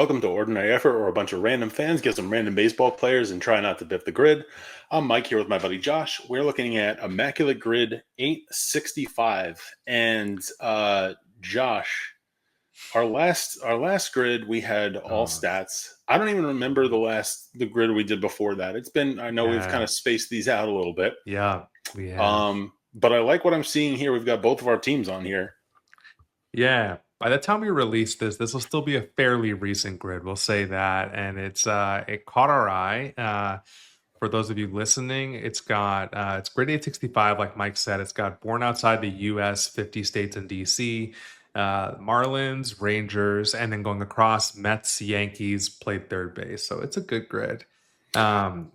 Welcome to Ordinary Effort, where a bunch of random fans get some random baseball players and try not to biff the grid. I'm Mike here with my buddy Josh. We're looking at Immaculate Grid 865. And Josh, our last grid we had all Oh, stats. I don't even remember the grid we did before that. I know we've kind yeah. of spaced these out a little bit. Yeah, we have. But I like what I'm seeing here. We've got both of our teams on here. Yeah. By the time we release this will still be a fairly recent grid. We'll say that. And it caught our eye. For those of you listening, it's grid 865, like Mike said. It's got born outside the US, 50 states and DC, Marlins, Rangers, and then going across Mets, Yankees, played third base. So it's a good grid. Um,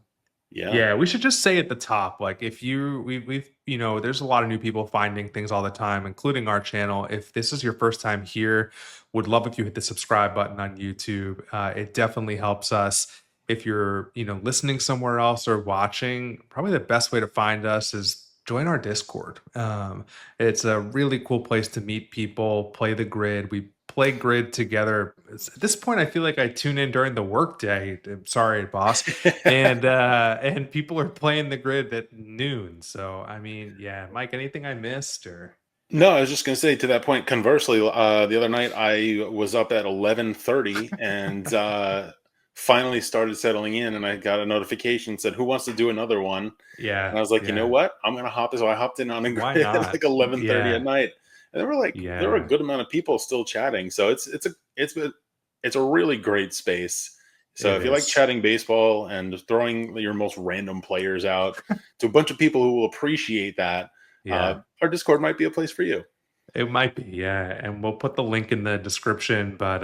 Yeah. Yeah, we should just say at the top, like if you we've there's a lot of new people finding things all the time, including our channel. If this is your first time here, would love if you hit the subscribe button on YouTube. It definitely helps us. If you're, listening somewhere else or watching, probably the best way to find us is join our Discord. It's a really cool place to meet people, play the grid. We play grid together. At this point, I feel like I tune in during the workday. I'm sorry, boss, and people are playing the grid at noon. So I mean, yeah, Mike, anything I missed or No, I was just going to say to that point. Conversely, the other night I was up at 11:30 and finally started settling in, and I got a notification that said, "Who wants to do another one?" yeah, And I was like, "You know yeah, what? I'm going to hop." So I hopped in on a why grid at not? like 11:30 at Yeah, night, and there were a yeah, good amount of people still chatting. So it's a really great space. So it if you like is. chatting baseball and throwing your most random players out to a bunch of people who will appreciate that, Yeah, our Discord might be a place for you. it might be. Yeah, and we'll put the link in the description, but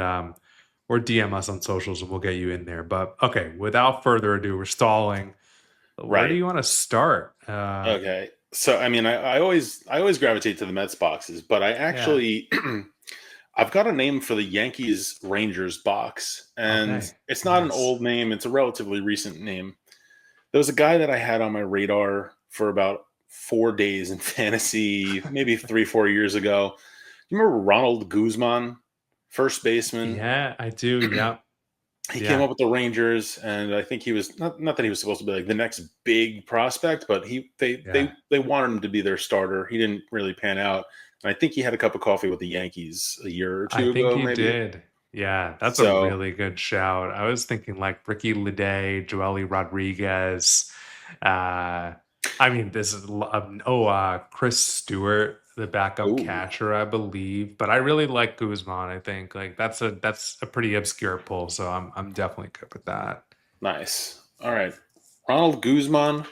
or DM us on socials and we'll get you in there. But okay, without further ado, we're stalling. Where do Right. you want to start? Okay. So I mean, I always gravitate to the Mets boxes, but I Yeah. actually I've got a name for the Yankees Rangers box, and Okay. it's not an Nice. old name; it's a relatively recent name. There was a guy that I had on my radar for about 4 days in fantasy, maybe 3, 4 years ago. You remember Ronald Guzman, first baseman? Yeah, I do. Yep. He came Yeah. up with the Rangers, and I think he was not that he was supposed to be like the next big prospect, but he they Yeah. they they wanted him to be their starter. He didn't really pan out, and I think he had a cup of coffee with the Yankees a year or I two think ago, he maybe. did. Yeah, that's a So really good shout. I was thinking like Ricky Leday, Joely Rodriguez. Uh, I mean, this is Chris Stewart, the backup ooh, catcher, I believe. But I really like Guzman. I think like that's a pretty obscure pull, so I'm definitely good with that. nice. All right, Ronald Guzman,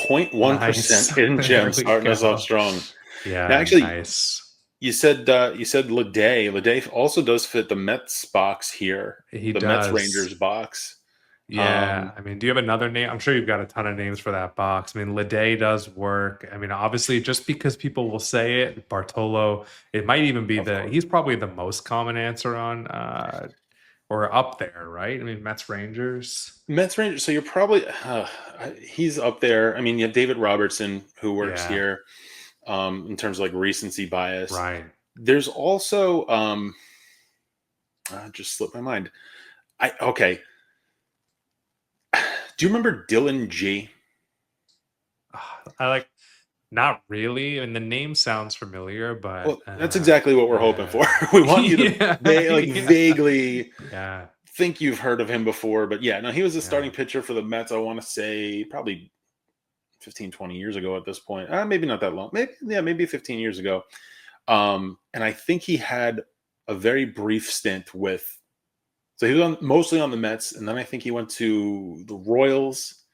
0.1% Nice. hidden There gem, we starting us off go. strong. Now, Yeah, actually, nice. you said Leday. Leday also does fit the Mets box here, He the Mets does. Rangers box. Yeah, Um, I mean, do you have another name? I'm sure you've got a ton of names for that box. I mean, Leday does work. I mean, obviously, just because people will say it, Bartolo, it might even be of course. he's probably the most common answer on or up there, right? I mean, Mets Rangers. Mets Rangers. So you're probably he's up there. I mean, you have David Robertson who works Yeah, here in terms of like recency bias. right. There's also just slipped my mind. I okay. Do you remember Dylan G? I like not really. I mean, the name sounds familiar, but Well, that's exactly what we're hoping yeah. for. We want you to Yeah, like yeah. vaguely Yeah, think you've heard of him before, but yeah, no, he was a starting yeah. pitcher for the Mets. I want to say probably 15, 20 years ago at this point. Maybe not that long. Maybe 15 years ago. And I think he had a very brief stint with. So he was mostly on the Mets, and then I think he went to the Royals,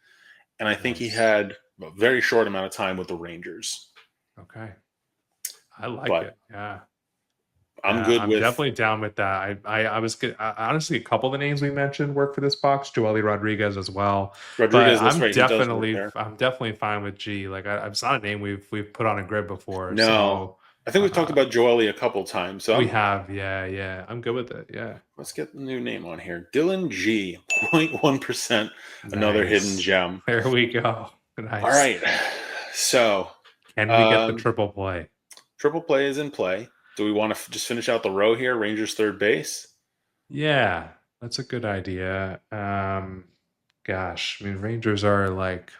and I think he Nice. had a very short amount of time with the Rangers. Okay. I like But it. Yeah. I'm good I'm with definitely down with that. Honestly, a couple of the names we mentioned work for this box, Joely Rodriguez as well. But Rodriguez. That's right. He does work there. I'm definitely fine with G. Like, it's not a name we've put on a grid before, No, so I think we've talked uh, about Joely a couple times. So we have. Yeah, yeah. I'm good with it. Yeah, let's get the new name on here. Dylan G. 0.1%. Another hidden nice. gem. There we go. All Nice. right. So Can we get the um, triple play? triple play is in play. Do we want to just finish out the row here? Rangers third base. Yeah. That's a good idea. Gosh, I mean, Rangers are like,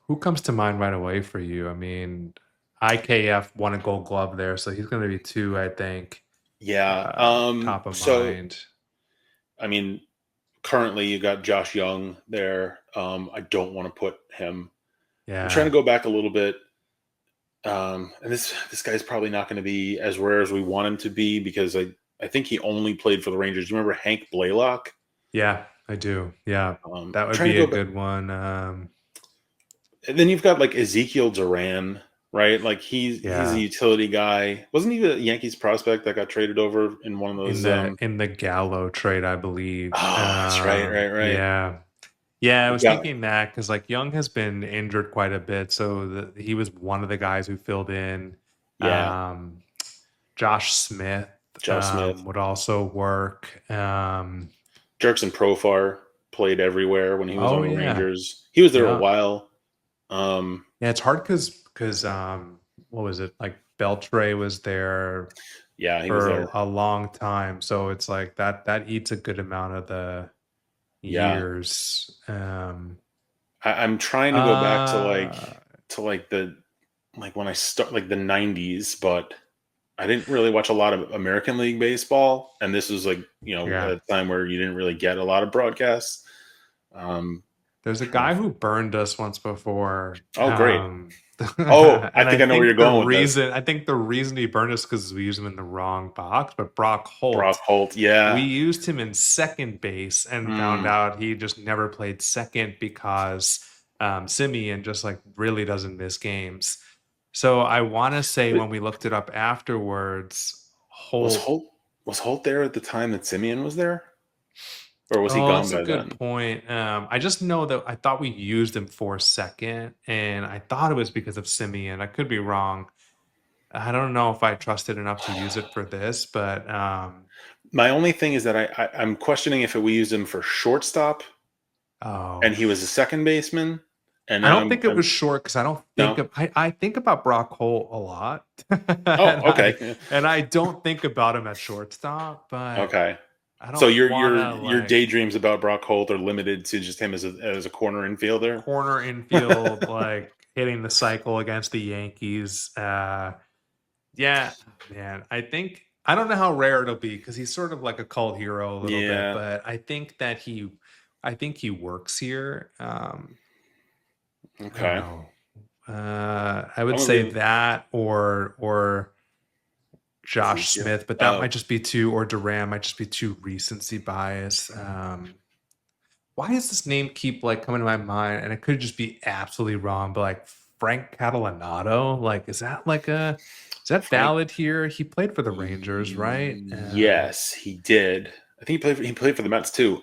who comes to mind right away for you? I mean, IKF won a Gold Glove there, so he's going to be two, I think, Yeah. top of So mind. I mean, currently you got Josh Young there. I don't want to put him. I'm trying to Yeah, go back a little bit. And this guy's probably not going to be as rare as we want him to be because I think he only played for the Rangers. You remember Hank Blaylock? yeah, I do. Yeah, that I'm would trying to be go a back. good one. And then you've got like Ezekiel Duran, right? Like he's a Yeah, utility guy. Wasn't he the Yankees prospect that got traded over in one of in those? the Gallo trade, I believe. Oh, that's right, right, right. Yeah, yeah, I You was got thinking that because like Young has been injured quite a bit, so he was one of the guys who filled in. yeah, Um, Josh Smith Josh Smith, would also work. Jerkson Profar played everywhere when he was Oh on the yeah, Rangers. He was there a yeah, while. Um, yeah. It's hard because what was it like? Beltre was there yeah, he was for there. a long time, so it's like that eats a good amount of the Yeah, years. I'm trying to go back Uh, to like the like when I start like the '90s, but I didn't really watch a lot of American League baseball, and this was like at yeah. a time where you didn't really get a lot of broadcasts. There's a Trying to guy who burned us once before. Oh, great. Oh, I And think I know where you're going with this. I think the reason he burned us because we used him in the wrong box. But Brock Brock Holt, Holt. we Yeah. used him in second base and found Mm. out he just never played second because Simeon just like really doesn't miss games. So I want to say But when we looked it up afterwards, was Holt. Holt was Holt there at the time that Simeon was there, or was he Oh, gone that's a by good then? point. I just know that I thought we used him for a second, and I thought it was because of Simeon. I could be wrong. I don't know if I trusted enough to use it for this, but My only thing is that I'm questioning if we used him for shortstop and oh, he was a second baseman, and I then don't think it I'm was short because I don't think no. of I think about Brock Holt a lot, Oh, and okay. Yeah. I don't think about him at shortstop, but Okay. I So don't want to your like daydreams about Brock Holt are limited to just him as a corner infielder. corner infield, like hitting the cycle against the Yankees. Yeah, man. I don't know how rare it'll be because he's sort of like a cult hero a little bit, Yeah. but I think he works here. I don't Okay. know. I would I'm gonna say leave that or Josh Ezekiel. Smith, but that Oh, might just be too or Duran might just be too recency bias. Why does this name keep like coming to my mind? And it could just be absolutely wrong, but like Frank Catalanato, like is that Frank. valid here? He played for the Rangers, right? Yes, he did. I think he played for the Mets too.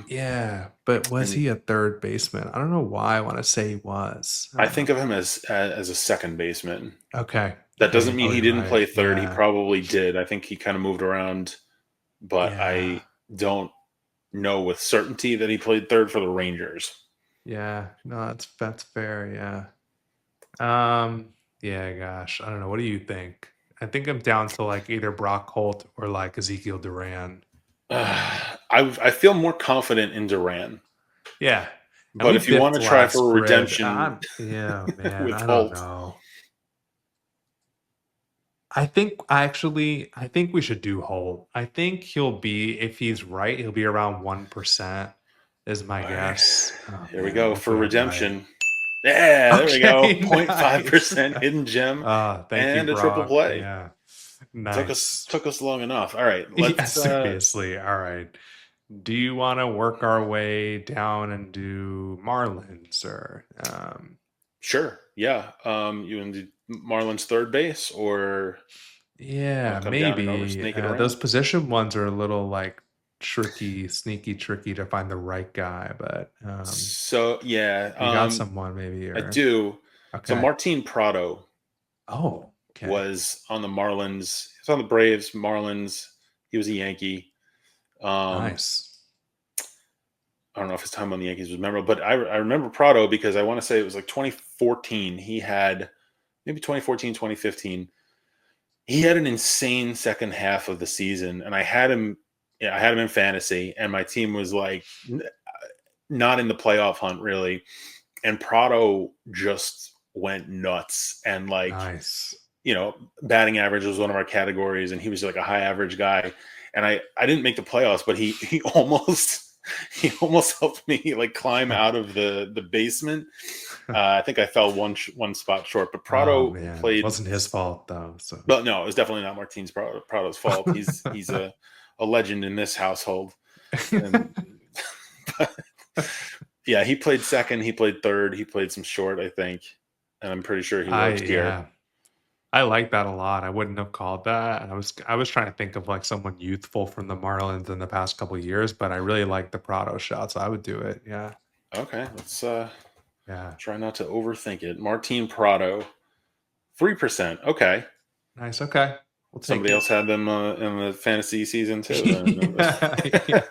Yeah, but was And he a third baseman? I don't know why I want to say he was. I think of him as a second baseman. Okay, That okay, doesn't you're mean he probably didn't right. play third. He Yeah, probably did. I think he kind of moved around, but yeah, I don't know with certainty that he played third for the Rangers. yeah. No, that's fair. Yeah. Yeah. Gosh, I don't know. What do you think? I think I'm down to like either Brock Holt or like Ezekiel Duran. I feel more confident in Duran, Yeah, and but we if you want biffed to try for last a grid. redemption Yeah, man. with I don't Holt, know. I think we should do hold. I think he'll be if he's right, he'll be around 1% is my all right, guess. Oh here we man, go for hopefully I'm right. redemption. Yeah, there we go. Okay, nice. 0.5% hidden gem Thank you, and a triple Brock. play. Yeah. Took us Nice. took us long enough. All right, Yeah, let's seriously. All right. Do you want to work our way down and do Marlins or sure. Yeah. You want to do Marlins third base or yeah, come down and over maybe. snake it Those around? position ones are a little like tricky, sneaky, tricky to find the right guy, but So yeah, you got someone maybe I or do. So okay. Martin Prado Oh, okay. was on the Marlins. He was on the Braves, Marlins. He was a Yankee. Um, Nice. I don't know if his time on the Yankees was memorable, but I remember Prado because I want to say it was like 2014. He had maybe 2014, 2015. He had an insane second half of the season, and I had him Yeah, I had him in fantasy, and my team was like not in the playoff hunt really. And Prado just went nuts, and like, Nice. batting average was one of our categories, and he was like a high average guy. And I didn't make the playoffs, but he almost he almost helped me like climb out of the basement. I think I fell one spot short, but Oh Prado man, played. wasn't his fault though. So But no, it was definitely not Prado's fault. He's a legend in this household, and yeah, he played second, he played third, he played some short, I think, and I'm pretty sure he works here. yeah, I like that a lot. I wouldn't have called that. I was trying to think of like someone youthful from the Marlins in the past couple of years, but I really like the Prado shot, so I would do it. Yeah, Okay, let's yeah, try not to overthink it. Martin Prado, 3%. Okay, nice. Okay, we'll take somebody it. else had them in the fantasy season too. Then. Yeah, yeah.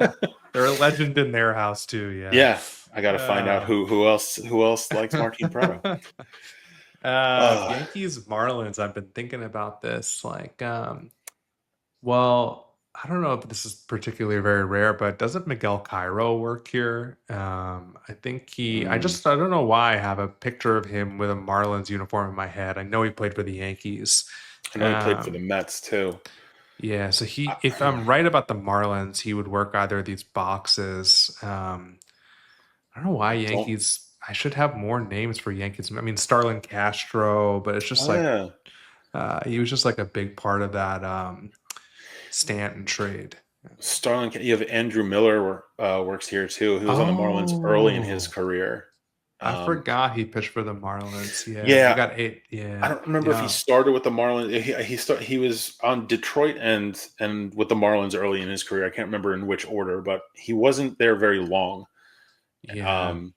They're a legend in their house too. Yeah. Yeah, I got to find out Uh, who else likes Martin Prado. Uh, Yankees Marlins. I've been thinking about this. Like, well, I don't know if this is particularly very rare, but doesn't Miguel Cairo work here? I think mm, I don't know why I have a picture of him with a Marlins uniform in my head. I know he played for the Yankees. I know he played for the Um, Mets too. yeah, so if I, I'm right about the Marlins, he would work either of these boxes. I don't know why I don't. Yankees. I should have more names for Yankees. I mean, Starlin Castro, but it's just Oh like yeah, he was just like a big part of that Stanton trade. Starlin. You have Andrew Miller works here too. He was on the Marlins early in his Oh, career. I Um, forgot he pitched for the Marlins. Yeah, I yeah, got eight. I Yeah, don't remember if he yeah, started with the Marlins. He was on Detroit and with the Marlins early in his career. I can't remember in which order, but he wasn't there very long. yeah. Um,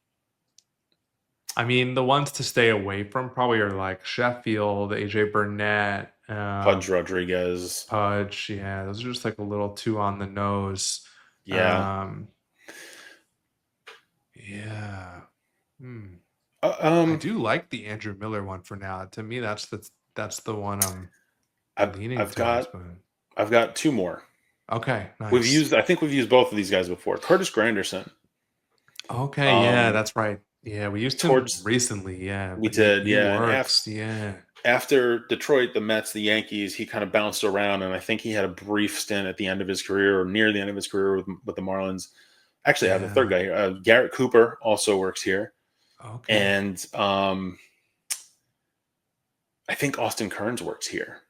I mean, the ones to stay away from probably are like Sheffield, AJ Burnett, Pudge Rodriguez. Pudge. Yeah, those are just like a little too on the nose. Yeah. Um, yeah. Hmm. Uh, I um, do like the Andrew Miller one for now. To me, that's the one I'm I've leaning I've towards. got But I've got two more. okay, nice. I think we've used both of these guys before. Curtis Granderson. Okay, yeah, Um, that's right. Yeah, we used him towards recently. Yeah, we but he did, he yeah. And works. Yeah, after Detroit, the Mets, the Yankees, he kind of bounced around, and I think he had a brief stint at the end of his career or near the end of his career with the Marlins. Actually, I have the third yeah. guy here. Garrett Cooper also works here, Okay. and I think Austin Kearns works here.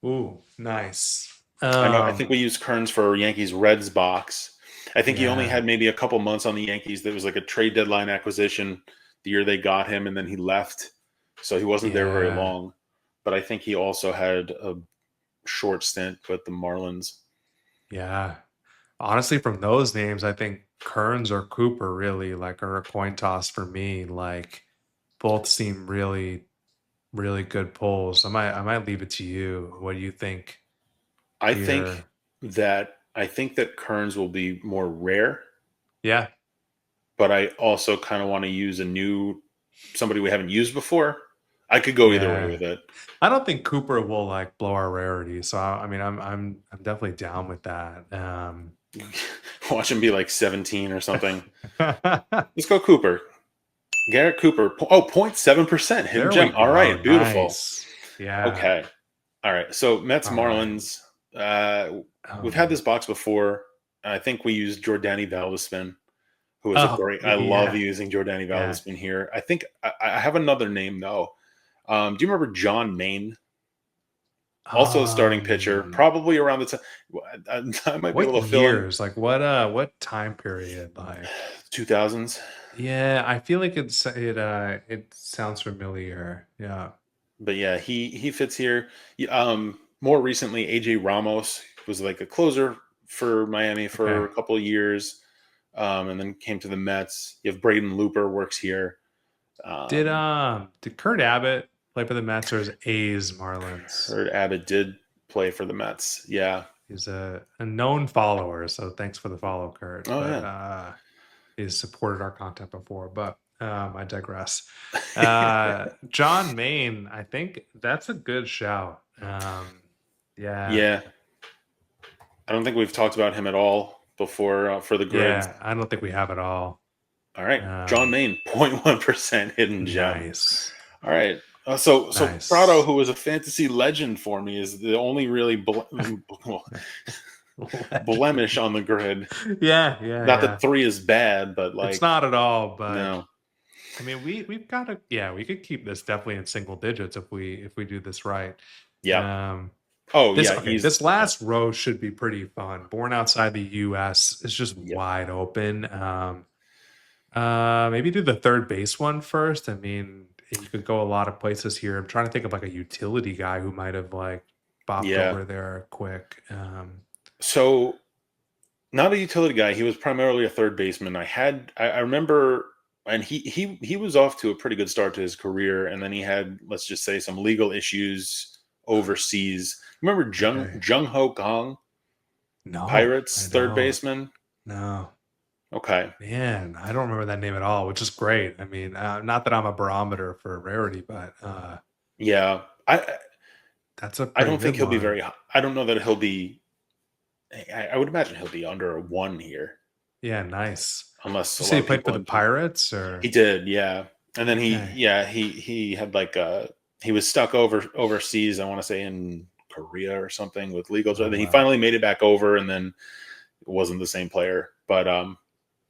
Ooh, nice. I think we used Kearns for Yankees Reds box. I think he only Yeah, had maybe a couple months on the Yankees. That was like a trade deadline acquisition the year they got him, and then he left, so he wasn't there very yeah, long. But I think he also had a short stint with the Marlins. yeah. Honestly, from those names, I think Kearns or Cooper really like are a coin toss for me. Like both seem really good pulls. I might leave it to you. What do you think I think here? I think that Kearns will be more rare, Yeah, but I also kind of want to use somebody we haven't used before. I could go either way yeah. with it. I don't think Cooper will like blow our rarity. So I mean, I'm definitely down with that. Watch him be like 17 or something. Let's go Cooper. Garrett Cooper. Oh, 0.7% hidden There we gem. All go. right, beautiful. Nice. Yeah. Okay. All right. So Mets All right. Marlins. Uh, we've had Um. this box before. I think we used Jordani Valdespin, who is a Oh great. I love yeah. using Jordani Yeah. Valdespin here. I think I have another name though. Do you remember John Maine? Also a starting pitcher, Um. probably around the time. I might be What able to fill in years? Like what time period? Like 2000s. yeah, I feel like it sounds familiar. Yeah. But yeah, he fits here. More recently, AJ Ramos was like a closer for Miami for Okay. a couple of years, and then came to the Mets. You have Braden Looper works here. Um, Did Kurt Abbott play for the Mets or is A's Marlins? Heard Abbott did play for the Mets. Yeah. He's a known follower, so thanks for the follow, Kurt. Oh But yeah. he's supported our content before. But I digress. John Maine, I think that's a good shout. Yeah, Yeah. I don't think we've talked about him at all before for the grids. Yeah, I don't think we have it all. All right, John Um, Main, 0.1% hidden gem. nice, All right. So Prado, nice. who was a fantasy legend for me, is the only really blemish on the grid. Yeah, yeah, Not that yeah. 3 is bad, but It's like not at all, but no. I mean, we've got to, yeah, we could keep this definitely in single digits if we do this right. Yeah. Um, Oh this yeah. okay, He's this yeah. last row should be pretty fun. Born outside the U.S. is just Yep. wide open. Maybe do the third base one first. I mean, you could go a lot of places here. I'm trying to think of like a utility guy who might have like bopped Yeah. over there quick. So not a utility guy. He was primarily a third baseman. I remember, and he was off to a pretty good start to his career, and then he had, let's just say, some legal issues overseas. Remember Okay. Jung Ho Kong, No, I Pirates third don't. baseman? No. Okay, Man, I don't remember that name at all, which is great. I mean, not that I'm a barometer for rarity, but yeah. that's a I pretty don't think good he'll be one. very. I don't know that he'll be. I would imagine he'll be under a 1 here, Yeah, nice. unless You a say lot he of played for people the have. Pirates He or did, yeah. And then okay. he had like he was stuck overseas, I want to say in Korea or something with legal. Oh And then he wow. finally made it back over, and then it wasn't the same player. But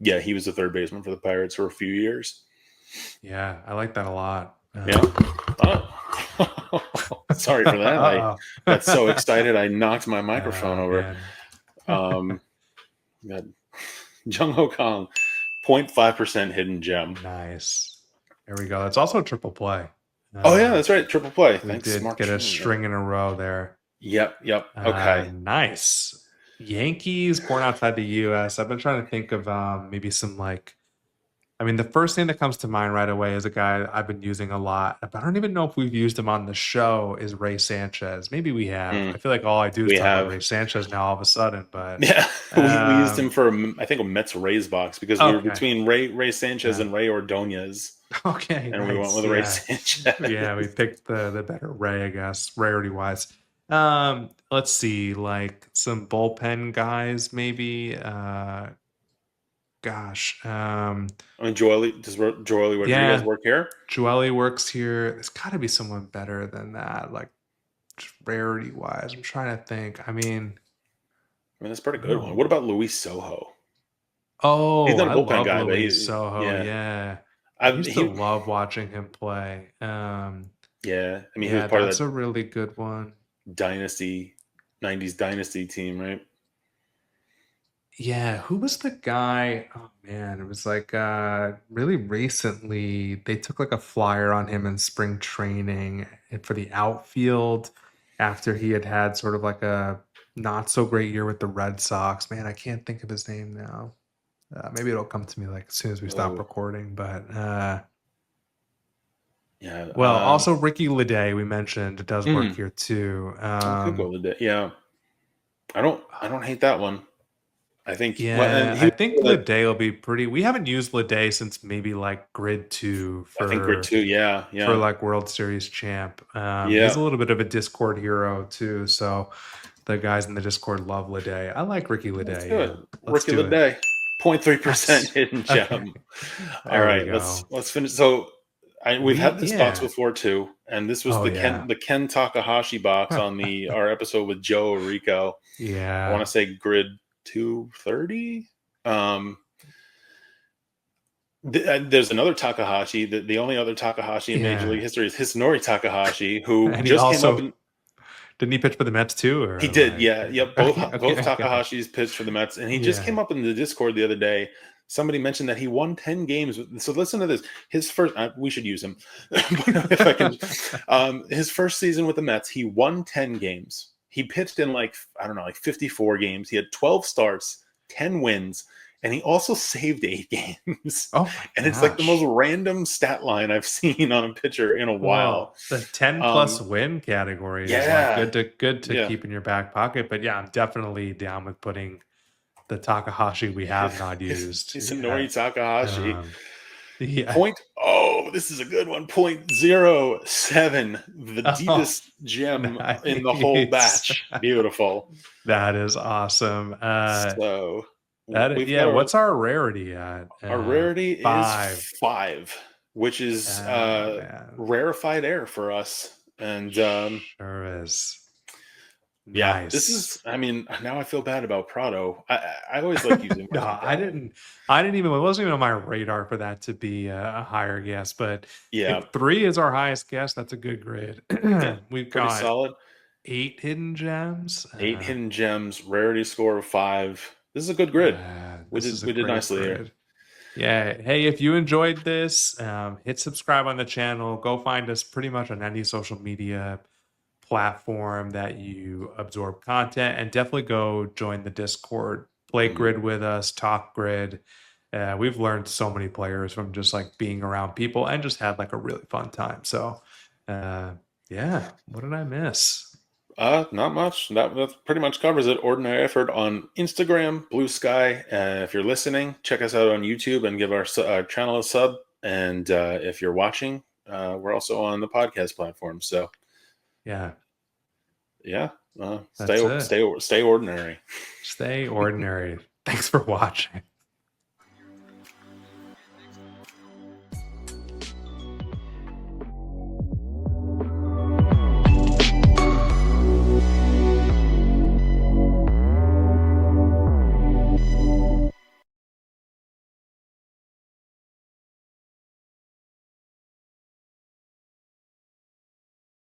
yeah, he was the third baseman for the Pirates for a few years. Yeah, I like that a lot. Yeah. Oh. Sorry for that. I Uh-oh. got so excited I knocked my microphone Oh over. man. Um, got Jung Ho Kong, 0.5% hidden gem. Nice. There we go. That's also a triple play. Oh yeah, Um, that's right. Triple play. we Thanks, did Smart get a Training. Yeah. string in a row there. Yep. Okay. Nice. Yankees born outside the US. I've been trying to think of maybe some like I mean, the first thing that comes to mind right away is a guy I've been using a lot, but I don't even know if we've used him on the show is Ray Sanchez. Maybe we have. I Mm, feel like all I do is we talk about have. Ray Sanchez now all of a sudden, but Yeah, we used him um for I think a Mets Rays box because we were okay. between Ray Sanchez Yeah. and Ray Ordonez, Okay, and we went nice. with Ray Yeah. Yeah, we Sanchez. picked the better Ray, I guess, rarity wise. Let's see, like some bullpen guys, maybe. Gosh. I mean, Joely Rodriguez Yeah, work here? Joely works here. There's gotta be someone better than that, like just rarity wise. I'm trying to think. I mean, I mean, that's a pretty I good one. What don't about Luis Soho? He's Oh, not a I bullpen love guy, but Luis he, Soho. yeah, Yeah. I I used to he, love watching him play. yeah. I mean, he was Yeah, part of that's a that really good one. dynasty, '90s dynasty team, right? Yeah, who was the guy? Oh man, it was like really recently they took like a flyer on him in spring training for the outfield after he had had sort of like a not so great year with the Red Sox. Man, I can't think of his name now. Maybe it'll come to me like as soon as we stop Oh, recording, but yeah. well, also Ricky Leday we mentioned does work Mm, here too. I could go with that. Yeah, I don't hate that one. I think well, and Yeah, he I was think that Leday will be pretty. We haven't used Leday since maybe like Grid 2 I think Grid 2, yeah, for yeah. like World Series champ. He's Yeah. a little bit of a Discord hero too, so the guys in the Discord love Leday. I like Ricky Let's Leday. do it. Yeah, let's Rookie of do the it. day. 0.3% Nice. hidden Okay, gem. All there we right, let's go. let's finish. So we've We had this box yeah. before too, and this was Oh yeah. The Ken Takahashi box on the our episode with Joe Rico. I want Yeah. to say grid 230. Um there's another Takahashi. The only other Takahashi in Major League Yeah. history is Hisanori Takahashi, who And he just came up also in. didn't he pitch for the Mets too, He or did, like yeah, yep. Both okay, both okay, okay. Takahashis pitched for the Mets, and he just Yeah. came up in the Discord the other day. Somebody mentioned that he won 10 games. So listen to this. His first, we should use him, but if I can. His first season with the Mets, he won 10 games. He pitched in like I don't know, like 54 games. He had 12 starts, 10 wins, and he also saved 8 games. Oh my And it's like the most gosh. random stat line I've seen on a pitcher in a while. Well, the 10 plus Um, win category is like yeah, good to yeah. keep in your back pocket. But yeah, I'm definitely down with putting the Takahashi we have not used He's a Nori yet. Takahashi. Um, Yeah. Point, oh, this is a good one. 0.07, the Oh, deepest gem in the whole nice. batch. Beautiful. That is awesome. So That we've yeah, got what's our rarity at? our rarity is 5. 5, which is Oh, man. rarefied air for us. And Sure is. yeah, this is. Nice. I mean, now I feel bad about Prado. I always like using No, my own product. I didn't even it wasn't even on my radar for that to be a higher guess, but Yeah, if 3 is our highest guess, that's a good grade. yeah, We've pretty got solid. 8 hidden gems. 8 hidden gems, rarity score of 5. This is a good grid. We This did is a we did great nicely here. grid. Yeah. Hey, if you enjoyed this, hit subscribe on the channel. Go find us pretty much on any social media platform that you absorb content, and definitely go join the Discord, play Mhm. grid with us, talk grid. We've learned so many players from just like being around people and just had like a really fun time. So, uh, yeah, what did I miss? Not much. That pretty much covers it. Ordinary Effort on Instagram, Blue Sky. If you're listening, check us out on YouTube and give our channel a sub. And if you're watching, we're also on the podcast platform. So Yeah, yeah, that's it. stay ordinary. Stay ordinary. Thanks for watching.